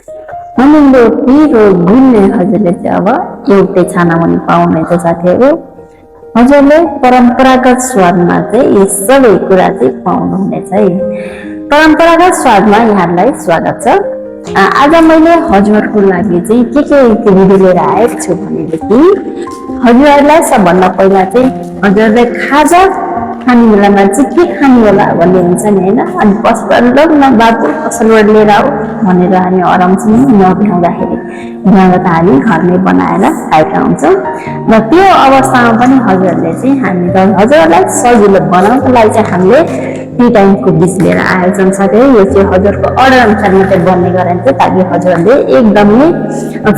नमिलो पिरो गुन्ने हजुरले चाहिँ अब एउटै छानामुनि पाउनुहुन्छ साथीहरू। हजुरले परम्परागत स्वादमा चाहिँ यी सबै कुरा चाहिँ पाउनुहुनेछ है। परम्परागत स्वादमा यहाँलाई स्वागत छ। आज मैले हजुरहरूको लागि चाहिँ के भिडियो लिएर आएको छु भनेदेखि हजुरहरूलाई सबभन्दा पहिला चाहिँ हजुरले खाजा खाने बेलामा चाहिँ के खाने होला भन्ने हुन्छ नि होइन। अनि पछिल्लो न बाबु पसलबाट लिएर आऊ भनेर हामी आरामसँग नभ्याउँदाखेरि भ्याउँदा त हामी घरमै बनाएर खाएका हुन्छौँ। र त्यो अवस्थामा पनि हजुरहरूले चाहिँ हजुरहरूलाई सजिलो बनाउनको लागि चाहिँ हामीले टी टाइमको डिस लिएर आएका छौँ साथै। यो चाहिँ हजुरको अर्डर अनुसार मात्रै बन्ने गराइन्छ ताकि हजुरहरूले एकदमै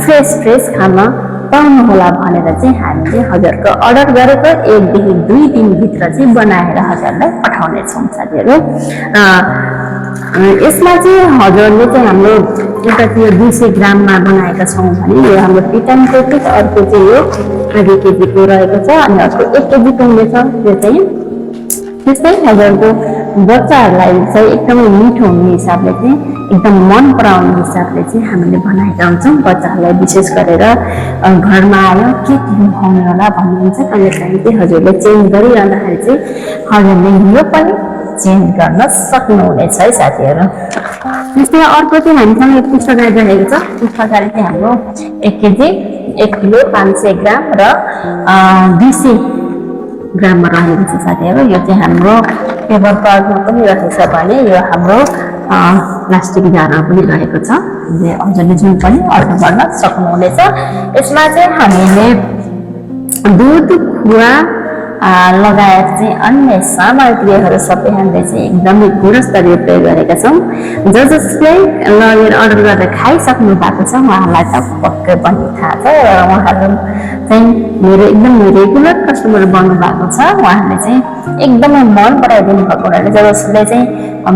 फ्रेस खाना पाउनु होला भनेर चाहिँ हामीले हजुरको अर्डर गरेको 1 देखि 2 दिनभित्र चाहिँ बनाएर हजुरलाई पठाउनेछौँ साथीहरू। यसमा चाहिँ हजुरले चाहिँ हाम्रो एउटा त्यो 200 ग्राममा बनाएका छौँ भने यो हाम्रो टी टाइमको पिस, अर्को चाहिँ यो आधी केजीको रहेको छ अनि अर्को 1 केजीको हुनेछ। त्यो चाहिँ त्यस्तै हजुरको बच्चाहरूलाई चाहिँ एकदमै मिठो हुने हिसाबले चाहिँ एकदम मन पराउने हिसाबले चाहिँ हामीले बनाएका हुन्छौँ। बच्चाहरूलाई विशेष गरेर घरमा आयो के खुवाउने होला भन्नुहुन्छ कहिले काहीँ चाहिँ हजुरले चेन्ज गरिरहँदाखेरि चाहिँ हजुरले यो पनि चेन्ज गर्न सक्नुहुनेछ है साथीहरू। त्यस्तै अर्को चाहिँ हामीसँग पुस्तकारी रहेको छ। पुस्तकारी चाहिँ हाम्रो 1 केजी 1 किलो 500 ग्राम र 200 ग्राममा रहेको छ साथीहरू। यो चाहिँ हाम्रो पेपर पार्कमा पनि रहेको छ भने यो हाम्रो प्लास्टिक जारमा पनि रहेको छ। हजुरले जुन पनि अर्डर गर्न सक्नुहुनेछ। यसमा चाहिँ हामीले दुध खुवा लगायत चाहिँ अन्य सामग्रीहरू सबै हामीले चाहिँ एकदमै गुणस्तरीय प्रयोग गरेका छौँ। जसले लगेर अर्डर गरेर खाइसक्नु भएको छ उहाँलाई त पक्कै पनि थाहा छ। र उहाँहरू चाहिँ मेरो एकदम रेगुलर कस्टमर बन्नु भएको छ। उहाँहरूले चाहिँ एकदमै मन पराइदिनु भएको हुनाले जसले चाहिँ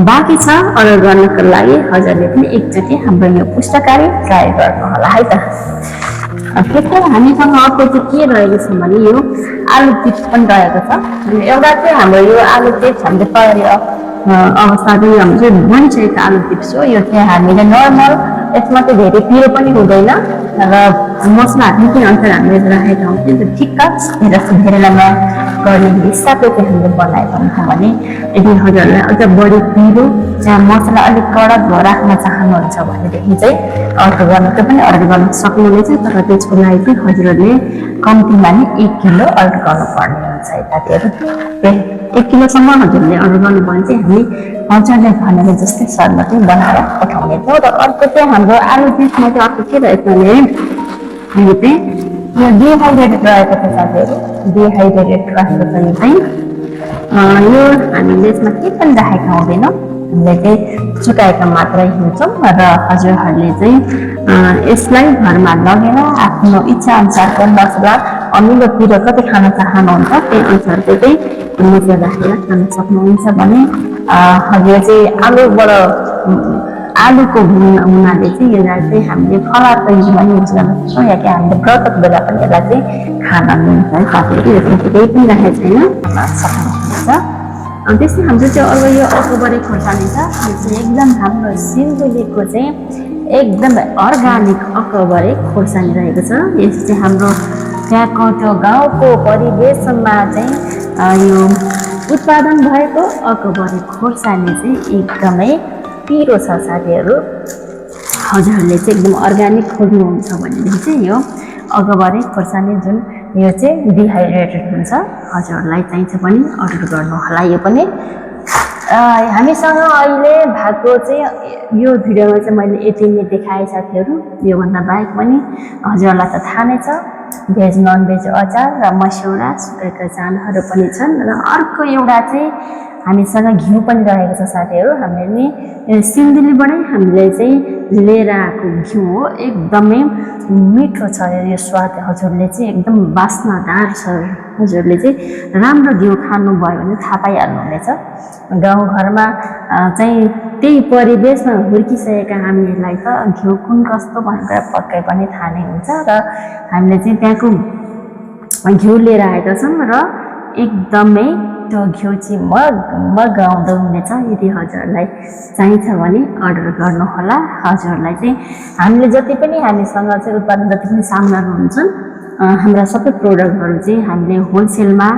बाँकी छ अर्डर गर्नको लागि हजुरले पनि एकचोटि हाम्रो यो पुस्तकारी ट्राई गर्नु होला है त। त्यस्तै हामीसँग अर्को चाहिँ के रहेको छ भने यो आलु चिप्स पनि रहेको छ। एउटा चाहिँ हाम्रो यो आलु चिप्स हामीले तयारी अवस्था चाहिँ हाम्रो चाहिँ बनिसकेको आलु चिप्स हो। यो चाहिँ हामीले नर्मल, यसमा चाहिँ धेरै पिरो पनि हुँदैन र मसलाहरू निकै अनुसार हामीले राखेका हुन्छौँ। त्यो ठिक्क धेरैलाई गर्ने हिसाबले चाहिँ हामीले बनाएका हुन्छौँ भने यदि हजुरलाई अझ बढी पिरो या मसला अलिक कडक राख्न चाहनुहुन्छ भनेदेखि चाहिँ अर्डर गर्नको पनि अर्डर गर्न सक्नुहुनेछ। तर त्यसको लागि चाहिँ हजुरहरूले कम्तीमा नि 1 किलो अर्डर गर्नुपर्ने हुन्छ है साथीहरू। 1 किलोसम्म हजुरले अर्डर गर्नु भने चाहिँ हामी हजुरले भनेर जस्तै सरमा चाहिँ बनाएर पठाउनेछौँ। र अर्को चाहिँ हाम्रो आलु चिप्समा चाहिँ अर्को के रहेछ भने हामी चाहिँ यो डिहाइड्रेटेड रहेको छ साथीहरू। डिहाइड्रेटेड रहेको छ यो चाहिँ यो हामीले यसमा के पनि राखेका हुँदैनौँ। हामीले चाहिँ सुकाएका मात्रै हुन्छौँ र हजुरहरूले चाहिँ यसलाई घरमा लगेर आफ्नो इच्छा अनुसारको मसला अमिलो पिरो कति खान चाहनुहुन्छ त्यही अनुसारको चाहिँ मसला राखेर खान सक्नुहुन्छ भने हजुर चाहिँ आलुको हुनाले चाहिँ यसलाई चाहिँ हामीले फलारको युजमा पनि युज गर्न सक्छौँ या कि हामीले व्रतको बेला पनि यसलाई चाहिँ खान मिल्छ है साथीहरू। यसमा केही पनि राखेको छैन सक्नुहुन्छ। त्यस्तै हाम्रो चाहिँ अर्को यो अकबरे खोर्सानी छ। यो चाहिँ एकदम हाम्रो सिलगढीको चाहिँ एकदम अर्ग्यानिक अकबरे खोर्सानी रहेको छ। यस चाहिँ हाम्रो त्यहाँको त्यो गाउँको परिवेशमा चाहिँ यो उत्पादन भएको अकबरे खोर्सानी चाहिँ एकदमै पिरो छ साथीहरू। हजुरहरूले चाहिँ एकदम अर्ग्यानिक खोज्नुहुन्छ भनेदेखि चाहिँ यो अकबरे खोर्सानी जुन यो चाहिँ डिहाइड्रेटेड हुन्छ हजुरहरूलाई चाहिन्छ भने अर्डर गर्नु होला। यो पनि हामीसँग अहिले भएको चाहिँ यो भिडियोमा चाहिँ मैले यति नै देखाएँ साथीहरू। योभन्दा बाहेक पनि हजुरहरूलाई त थाहा नै छ भेज नन भेज अचार र मस्यौरा सुकेका चानाहरू पनि छन्। र अर्को एउटा चाहिँ हामीसँग घिउ पनि रहेको छ साथीहरू। हामीले सिन्धुलीबाटै हामीले चाहिँ लिएर आएको घिउ हो। एकदमै मिठो छ यो स्वाद। हजुरले चाहिँ एकदम बास्नादार छ। हजुरले चाहिँ राम्रो घिउ खानुभयो भने थाहा पाइहाल्नुहुनेछ। गाउँघरमा चाहिँ त्यही परिवेशमा हुर्किसकेका हामीहरूलाई त घिउ कुन कस्तो भनेर पक्कै पनि थाहा नै हुन्छ। र हामीले चाहिँ त्यहाँको घिउ लिएर आएका छौँ र एकदमै मिठो घिउ चाहिँ मग आउँदो हुनेछ। यदि हजुरहरूलाई चाहिन्छ भने अर्डर गर्नुहोला। हजुरहरूलाई चाहिँ हामीले जति पनि हामीसँग चाहिँ उत्पादन जति पनि सामानहरू हुन्छन् हाम्रा सबै प्रोडक्टहरू चाहिँ हामीले होलसेलमा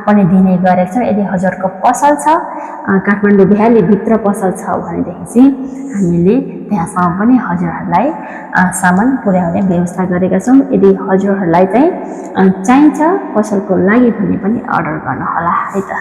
पनि दिने गरेका छौँ। यदि हजुरको पसल छ काठमाडौँ भ्यालीभित्र पसल छ भनेदेखि चाहिँ हामीले त्यहाँसम्म पनि हजुरहरूलाई सामान पुर्याउने व्यवस्था गरेका छौँ। यदि हजुरहरूलाई चाहिँ चाहिन्छ पसलको लागि भने पनि अर्डर गर्नुहोला है त।